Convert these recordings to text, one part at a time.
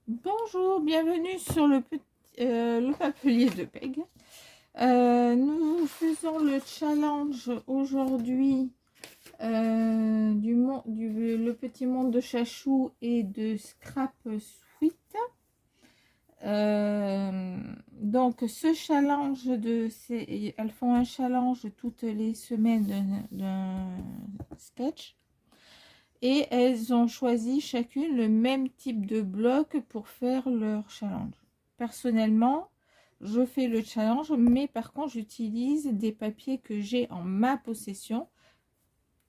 Bonjour, bienvenue sur le papelier de Peg. Nous faisons le challenge aujourd'hui le petit monde de Chachou et de Scrap Sweet. Donc ce challenge elles font un challenge toutes les semaines d'un sketch. Et elles ont choisi chacune le même type de bloc pour faire leur challenge. Personnellement, je fais le challenge, mais par contre, j'utilise des papiers que j'ai en ma possession,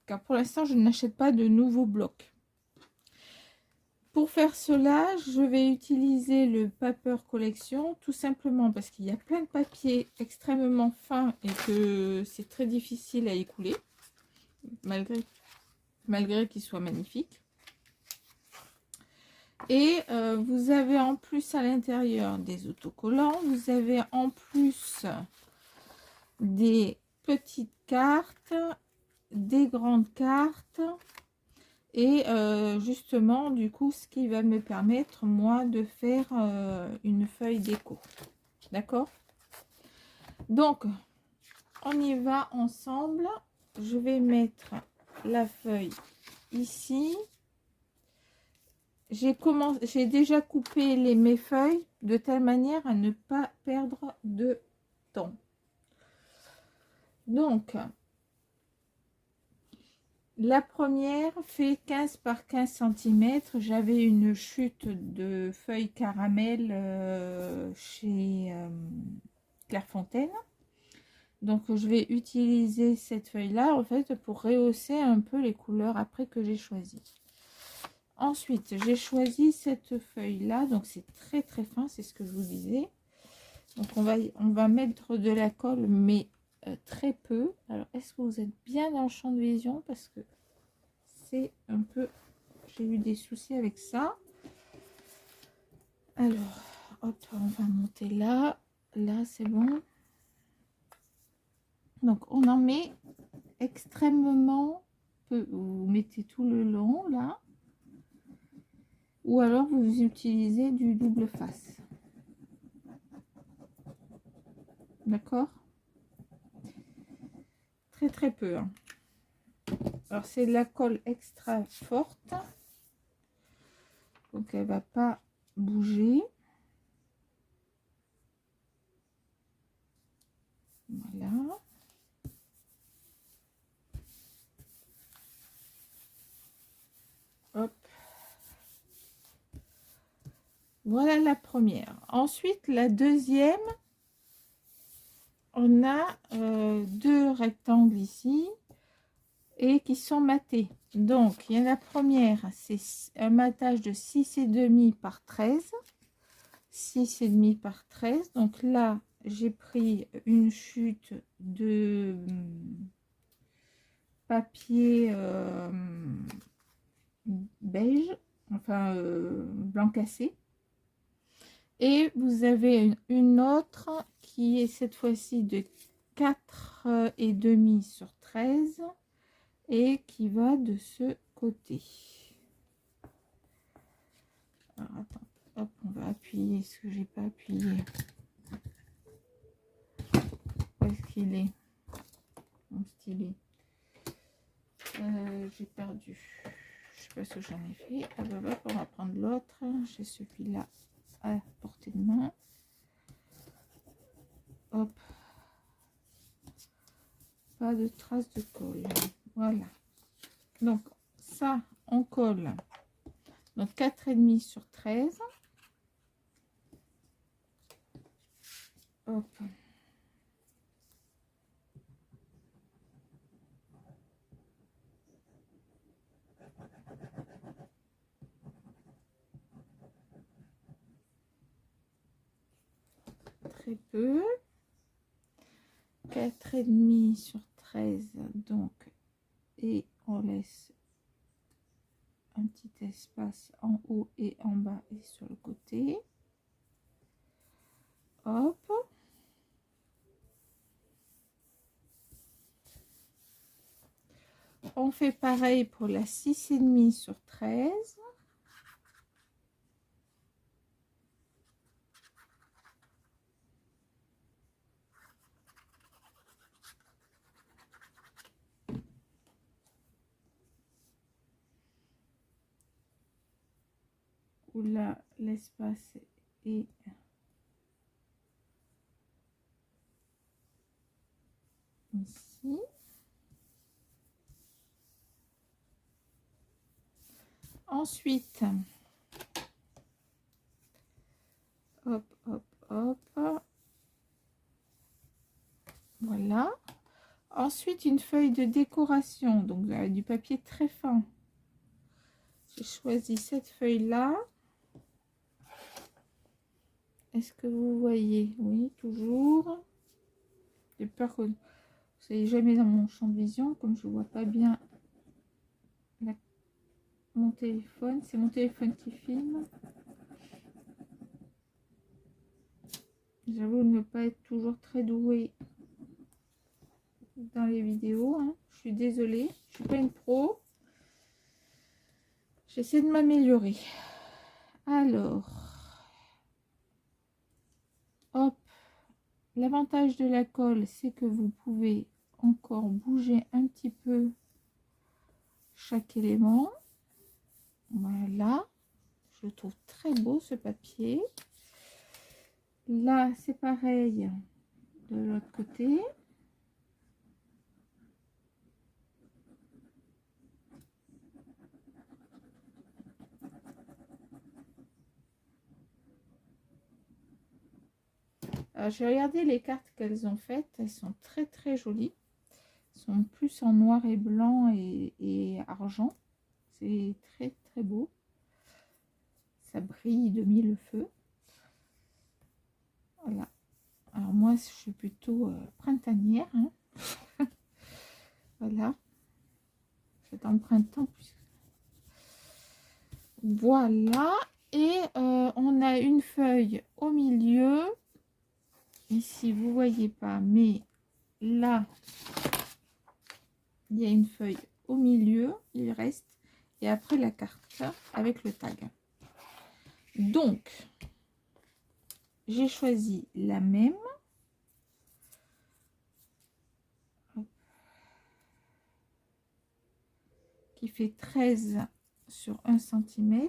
car pour l'instant, je n'achète pas de nouveaux blocs. Pour faire cela, je vais utiliser le Paper Collection, tout simplement parce qu'il y a plein de papiers extrêmement fins et que c'est très difficile à écouler, malgré qu'il soit magnifique. Et vous avez en plus à l'intérieur des autocollants, vous avez en plus des petites cartes, des grandes cartes et justement du coup ce qui va me permettre moi de faire une feuille déco. D'accord? Donc on y va ensemble. Je vais mettre la feuille ici. J'ai déjà coupé mes feuilles de telle manière à ne pas perdre de temps. Donc, la première fait 15 par 15 cm. J'avais une chute de feuilles caramel chez Clairefontaine. Donc, je vais utiliser cette feuille-là en fait pour rehausser un peu les couleurs après que j'ai choisi. Ensuite, j'ai choisi cette feuille-là, donc c'est très très fin, c'est ce que je vous disais. Donc on va mettre de la colle, mais très peu. Alors, est-ce que vous êtes bien dans le champ de vision? Parce que c'est un peu... J'ai eu des soucis avec ça. Alors, hop, on va monter là. Là, c'est bon. Donc, on en met extrêmement peu. Vous mettez tout le long, là. Ou alors vous utilisez du double face. D'accord? Très très peu. Hein. Alors c'est de la colle extra forte. Donc elle va pas bouger. Voilà. Hop. Voilà la première. Ensuite, la deuxième, on a deux rectangles ici et qui sont matés. Donc, il y a la première, c'est un matage de 6,5 par 13. 6,5 par 13. Donc là, j'ai pris une chute de papier beige, enfin blanc cassé. Et vous avez une autre qui est cette fois-ci de 4,5 sur 13 et qui va de ce côté. Alors, attends, hop, on va appuyer ce que j'ai pas appuyé. Où est-ce qu'il est, mon stylet? J'ai perdu. Je sais pas ce que j'en ai fait. Ah, bah, on va prendre l'autre. J'ai celui-là à portée de main. Hop. Pas de traces de colle. Voilà. Donc ça, on colle. Donc 4,5 sur 13. Hop. Très peu. 4,5 sur 13. Donc, et on laisse un petit espace en haut et en bas et sur le côté. Hop. On fait pareil pour la 6,5 sur 13. où là l'espace est ici. Ensuite, hop, hop, hop. Voilà. Ensuite, une feuille de décoration, donc du papier très fin. J'ai choisi cette feuille-là. Est-ce que vous voyez? Oui, toujours. J'ai peur que vous ne soyez jamais dans mon champ de vision, comme je ne vois pas bien mon téléphone. C'est mon téléphone qui filme. J'avoue ne pas être toujours très douée dans les vidéos, hein. Je suis désolée, je suis pas une pro. J'essaie de m'améliorer. Alors, hop, l'avantage de la colle, c'est que vous pouvez encore bouger un petit peu chaque élément. Voilà, je le trouve très beau ce papier. Là, c'est pareil de l'autre côté. J'ai regardé les cartes qu'elles ont faites, elles sont très très jolies. Elles sont plus en noir et blanc et argent. C'est très très beau. Ça brille de mille feux. Voilà. Alors moi, je suis plutôt printanière. Hein. Voilà. C'est en printemps plus. Voilà. Et on a une feuille au milieu. Ici, vous voyez pas, mais là, il y a une feuille au milieu, il reste, et après la carte avec le tag. Donc, j'ai choisi la même. Qui fait 13 sur 1 cm.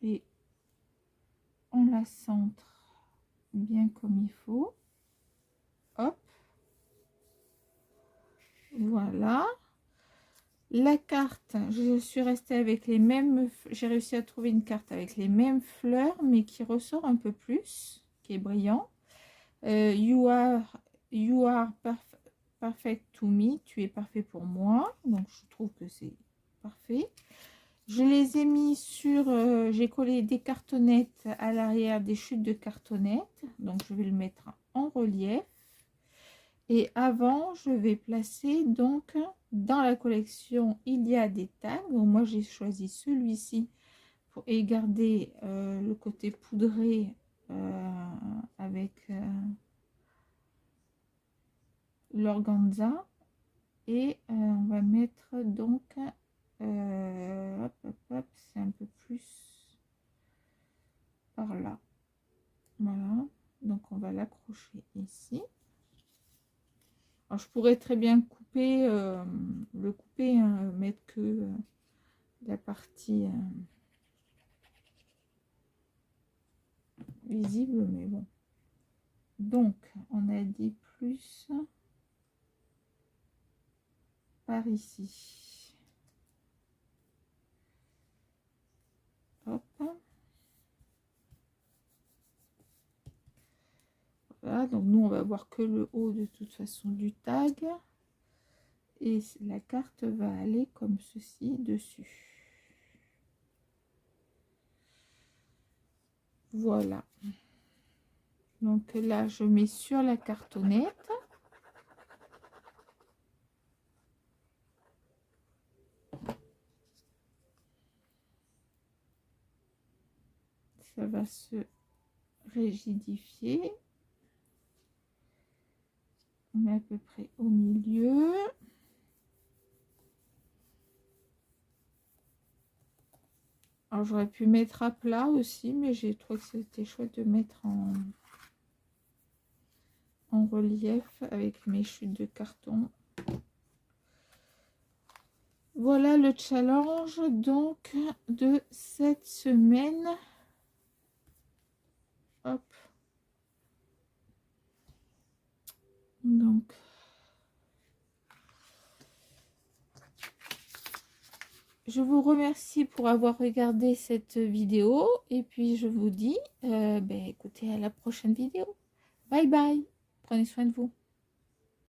Et on la centre bien comme il faut. Hop. Voilà. La carte, je suis restée avec les mêmes, j'ai réussi à trouver une carte avec les mêmes fleurs, mais qui ressort un peu plus, qui est brillant. You are perfect to me, tu es parfait pour moi. Donc je trouve que c'est parfait. Je les ai mis sur, j'ai collé des cartonnettes à l'arrière, des chutes de cartonnettes. Donc je vais le mettre en relief. Et avant, je vais placer donc dans la collection, il y a des tags. Donc, moi, j'ai choisi celui-ci pour garder le côté poudré avec l'organza. Et on va mettre donc, hop, hop, hop, c'est un peu plus par là. Voilà, donc on va l'accrocher ici. Alors, je pourrais très bien couper, le couper, hein, mettre que la partie visible, mais bon. Donc, on a dit plus par ici. Hop. Voilà, donc nous, on va voir que le haut de toute façon du tag. Et la carte va aller comme ceci dessus. Voilà. Donc là, je mets sur la cartonnette. Ça va se rigidifier. On est à peu près au milieu. Alors j'aurais pu mettre à plat aussi, mais j'ai trouvé que c'était chouette de mettre en en relief avec mes chutes de carton. Voilà le challenge donc de cette semaine. Hop. Donc je vous remercie pour avoir regardé cette vidéo et puis je vous dis écoutez, à la prochaine vidéo. Bye bye, prenez soin de vous.